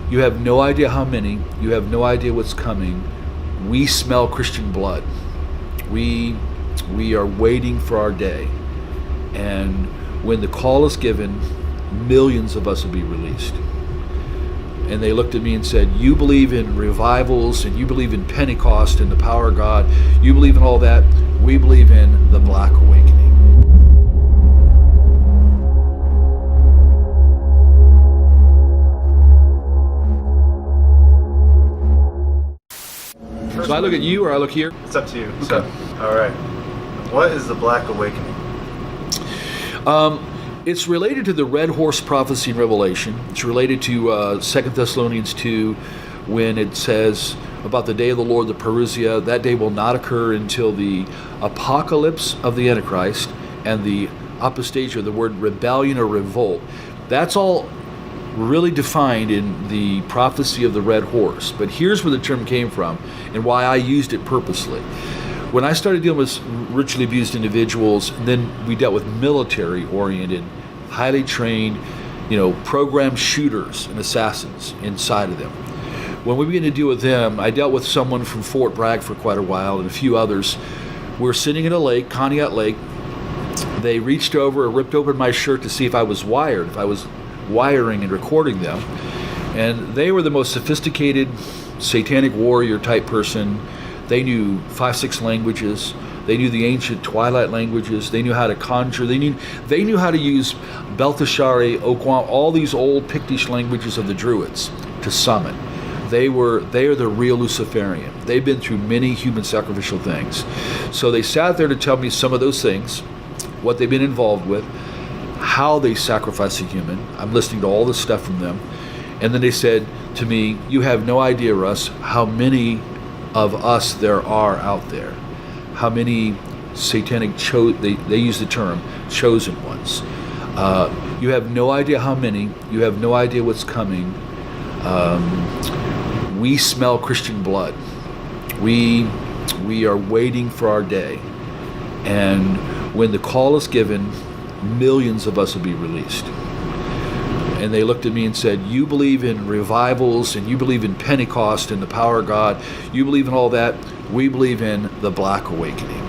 You have no idea how many. You have no idea what's coming. We smell Christian blood. We are waiting for our day. And when the call is given, millions of us will be released. And they looked at me and said, you believe in revivals and you believe in Pentecost and the power of God. You believe in all that. We believe in the Black Awakening. So I look at you or I look here? It's up to you. Okay. So, all right. What is the Black Awakening? It's related to the red horse prophecy in Revelation. It's related to 2 Thessalonians 2 when it says about the day of the Lord, the parousia. That day will not occur until the apocalypse of the Antichrist and the apostasia, the word rebellion or revolt. That's all really defined in the prophecy of the red horse. But here's where the term came from and why I used it purposely. When I started dealing with ritually abused individuals, then we dealt with military-oriented, highly trained, programmed shooters and assassins inside of them. When we began to deal with them, I dealt with someone from Fort Bragg for quite a while and a few others. We were sitting in a lake, Conneaut Lake. They reached over and ripped open my shirt to see if I was wired, if I was wiring and recording them. And they were the most sophisticated satanic warrior type person. They knew 5-6 languages. They knew the ancient twilight languages. They knew how to conjure. They knew how to use Belteshazzar, Okwam, all these old Pictish languages of the Druids to summon. They are the real Luciferian. They've been through many human sacrificial things. So they sat there to tell me some of those things, what they've been involved with, how they sacrifice a human. I'm listening to all this stuff from them. And then they said to me, you have no idea, Russ, how many of us there are out there. How many satanic, they use the term, chosen ones. You have no idea how many. You have no idea what's coming. We smell Christian blood. We are waiting for our day. And when the call is given, millions of us will be released. And they looked at me and said, you believe in revivals and you believe in Pentecost and the power of God. You believe in all that. We believe in the Black Awakening,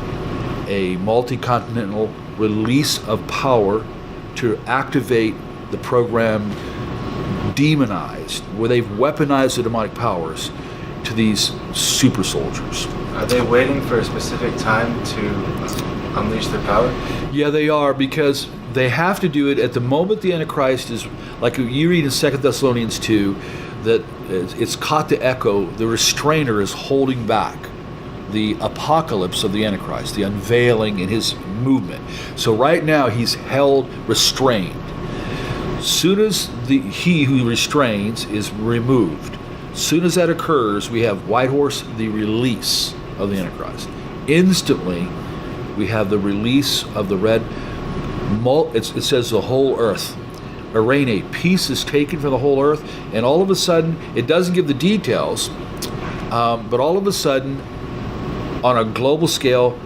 a multi-continental release of power to activate the program demonized, where they've weaponized the demonic powers to these super soldiers. Are they waiting for a specific time to unleash their power? Yeah, they are, because they have to do it at the moment the Antichrist is, like you read in 2 Thessalonians 2, that it's caught the echo, the restrainer is holding back the apocalypse of the Antichrist, the unveiling in his movement. So right now he's held restrained. Soon as he who restrains is removed, soon as that occurs, we have White Horse, the release of the Antichrist. Instantly, we have the release of the red. It says the whole earth. Arraign, peace is taken from the whole earth, and all of a sudden, it doesn't give the details, but all of a sudden, on a global scale,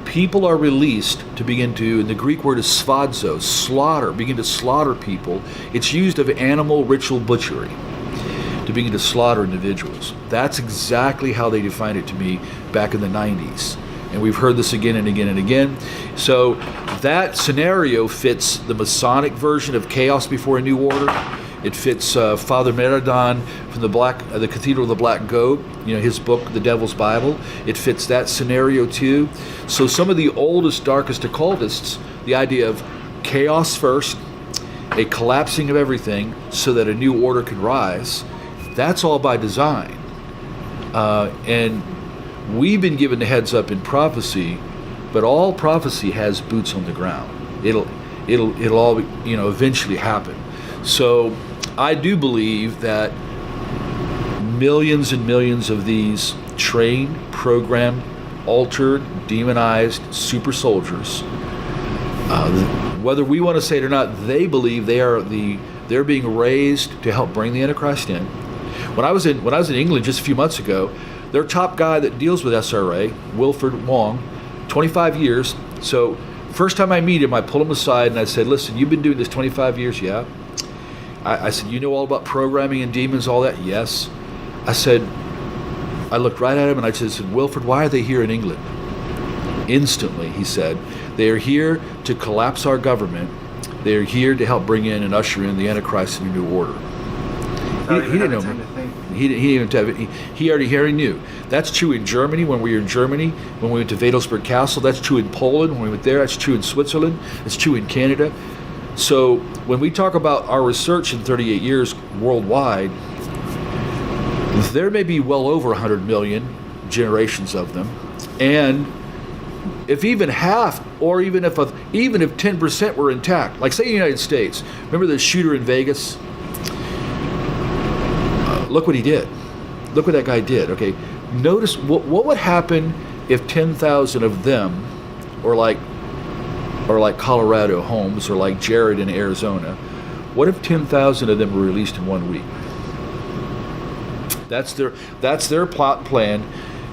people are released to begin to, and the Greek word is sphadzo, slaughter, begin to slaughter people. It's used of animal ritual butchery to begin to slaughter individuals. That's exactly how they defined it to me back in the 90s. And we've heard this again and again and again. So that scenario fits the Masonic version of Chaos Before a New Order. It fits Father Meradon from the Cathedral of the Black Goat, his book, The Devil's Bible. It fits that scenario too. So some of the oldest, darkest occultists, the idea of chaos first, a collapsing of everything so that a new order could rise, that's all by design. And we've been given the heads up in prophecy, but all prophecy has boots on the ground. It'll all eventually happen. So I do believe that millions and millions of these trained, programmed, altered, demonized super soldiers, whether we want to say it or not, they believe they're being raised to help bring the Antichrist in. When I was in England just a few months ago, their top guy that deals with SRA, Wilford Wong, 25 years. So first time I meet him, I pull him aside and I said, listen, you've been doing this 25 years, yeah? I said, you know all about programming and demons, all that? Yes. I said, I looked right at him and I said, Wilfred, why are they here in England? Instantly, he said, they are here to collapse our government. They are here to help bring in and usher in the Antichrist and a new order. He didn't know. He already knew. That's true in Germany when we were in Germany, when we went to Wedelsberg Castle. That's true in Poland when we went there. That's true in Switzerland. It's true in Canada. So when we talk about our research in 38 years worldwide, there may be well over 100 million generations of them, and if even half, or even if 10% were intact, like say the United States, remember the shooter in Vegas? Look what he did. Look what that guy did. Okay, notice what would happen if 10,000 of them, or like Colorado Holmes, or like Jared in Arizona, what if 10,000 of them were released in 1 week? That's their plot and plan,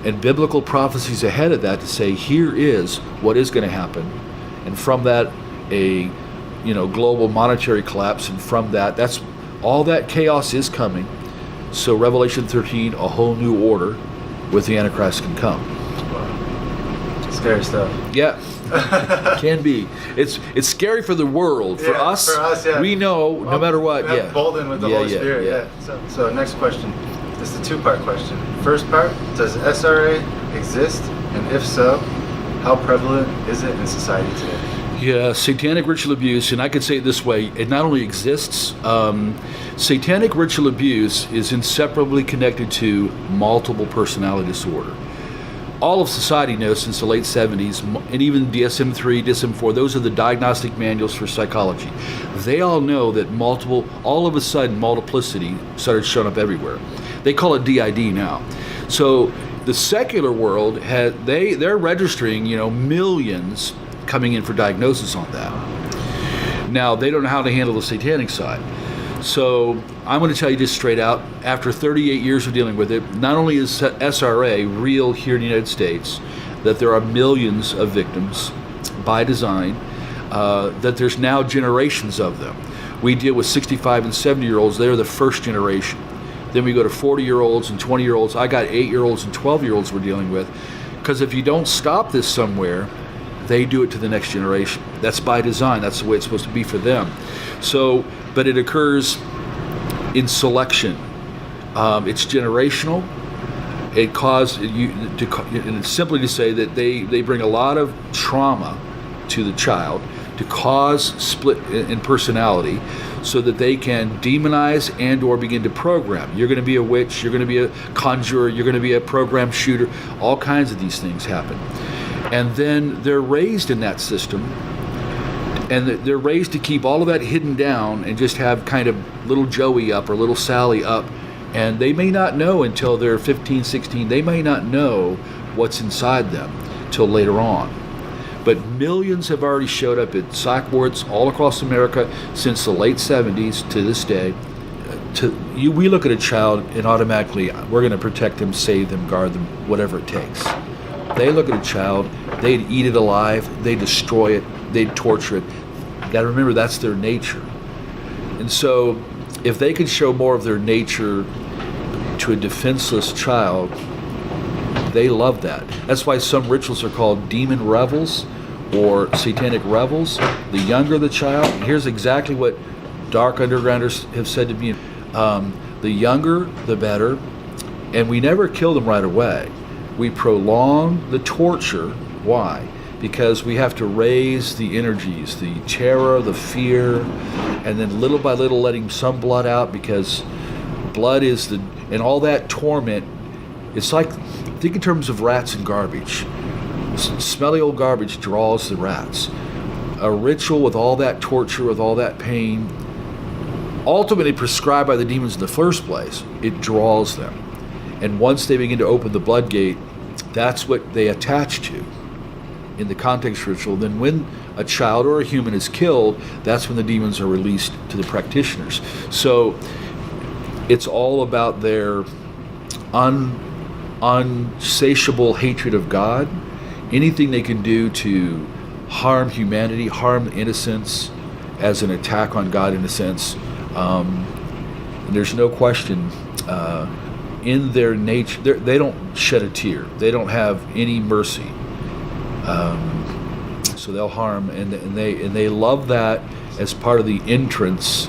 and biblical prophecies ahead of that to say here is what is going to happen, and from that a global monetary collapse, and from that's all that chaos is coming. So Revelation 13, a whole new order with the Antichrist can come. Wow. Scary stuff. Yeah. Can be. It's scary for the world. For us, yeah. We know no matter what. Yeah. Emboldened with the Holy Spirit. Yeah. So next question. This is a two-part question. First part: does SRA exist, and if so, how prevalent is it in society today? Yeah, satanic ritual abuse, and I could say it this way: it not only exists. Satanic ritual abuse is inseparably connected to multiple personality disorder. All of society knows since the late 70s, and even DSM-3, DSM-4, those are the diagnostic manuals for psychology. They all know that all of a sudden, multiplicity started showing up everywhere. They call it DID now. So the secular world, they're registering, millions coming in for diagnosis on that. Now, they don't know how to handle the satanic side. So I'm going to tell you just straight out, after 38 years of dealing with it, not only is SRA real here in the United States, that there are millions of victims by design, that there's now generations of them. We deal with 65 and 70-year-olds. They're the first generation. Then we go to 40-year-olds and 20-year-olds. I got 8-year-olds and 12-year-olds we're dealing with. Because if you don't stop this somewhere, they do it to the next generation. That's by design. That's the way it's supposed to be for them. So, but it occurs in selection. It's generational. It and it's simply to say that they bring a lot of trauma to the child to cause split in personality, so that they can demonize and or begin to program. You're going to be a witch. You're going to be a conjurer. You're going to be a program shooter. All kinds of these things happen. And then they're raised in that system, and they're raised to keep all of that hidden down and just have kind of little Joey up or little Sally up, and they may not know until they're 15, 16, they may not know what's inside them till later on. But millions have already showed up at psych wards all across America since the late 70s to this day. We look at a child and automatically we're going to protect them, save them, guard them, whatever it takes. They look at a child, they'd eat it alive, they'd destroy it, they'd torture it. You got to remember, that's their nature. And so if they can show more of their nature to a defenseless child, they love that. That's why some rituals are called demon revels or satanic revels. The younger the child, and here's exactly what dark undergrounders have said to me, the younger the better, and we never kill them right away. We prolong the torture. Why? Because we have to raise the energies, the terror, the fear, and then little by little letting some blood out, because blood is and all that torment, it's like, think in terms of rats and garbage. Smelly old garbage draws the rats. A ritual with all that torture, with all that pain, ultimately prescribed by the demons in the first place, it draws them. And once they begin to open the blood gate, that's what they attach to in the context ritual. Then when a child or a human is killed, that's when the demons are released to the practitioners. So it's all about their unsatiable hatred of God. Anything they can do to harm humanity, harm innocence as an attack on God in a sense, There's no question. In their nature, they don't shed a tear. They don't have any mercy. So they'll harm, and they love that as part of the entrance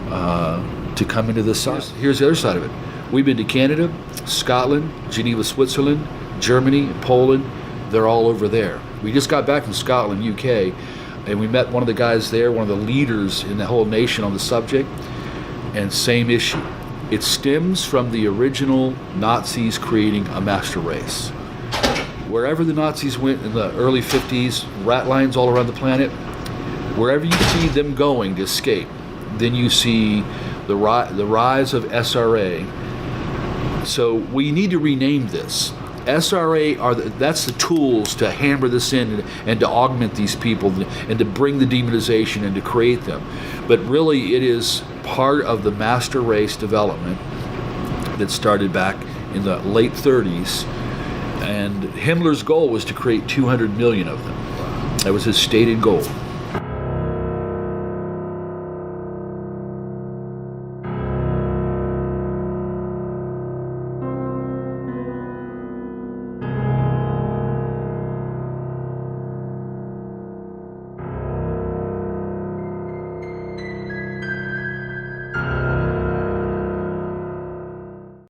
to come into the side. Here's the other side of it. We've been to Canada, Scotland, Geneva, Switzerland, Germany, Poland. They're all over there. We just got back from Scotland, UK, and we met one of the guys there, one of the leaders in the whole nation on the subject, and same issue. It stems from the original Nazis creating a master race. Wherever the Nazis went in the early 50s, rat lines all around the planet, wherever you see them going to escape, then you see the rise of SRA. So we need to rename this. SRA that's the tools to hammer this in and to augment these people and to bring the demonization and to create them. But really it is part of the master race development that started back in the late 30s. And Himmler's goal was to create 200 million of them. That was his stated goal.